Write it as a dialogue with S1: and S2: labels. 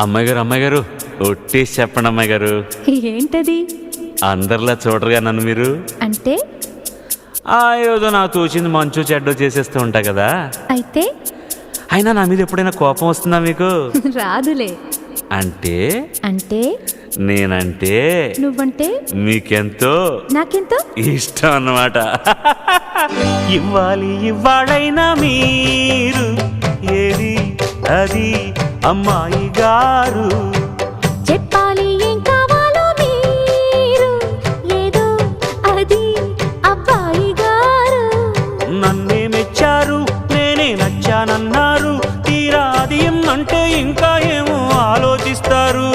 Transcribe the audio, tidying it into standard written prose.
S1: అమ్మాయి గారు ఒట్టేసి చెప్పండి అమ్మాయి గారు.
S2: ఏంటది?
S1: అందరిలా చూడరుగా నన్ను మీరు.
S2: అంటే
S1: ఏదో నాకు తోచింది మంచు చెడ్డో చేసేస్తూ ఉంటా కదా.
S2: అయితే
S1: అయినా నా మీద ఎప్పుడైనా కోపం వస్తుందా మీకు?
S2: రాదులే.
S1: అంటే
S2: అంటే
S1: నేనంటే
S2: నువ్వంటే
S1: మీకెంతో
S2: నాకెంతో
S1: ఇష్టం అన్నమాట. ఇవ్వాలైనా మీరు ఏది అది అమ్మాయి గారు.
S2: చెప్పాలి ఏం కావాలో మీరు ఏదో అది అబ్బాయి గారు.
S1: నన్నే మెచ్చారు, నేనే నచ్చానన్నారు. తీరా అది అంటే ఇంకా ఏమో ఆలోచిస్తారు.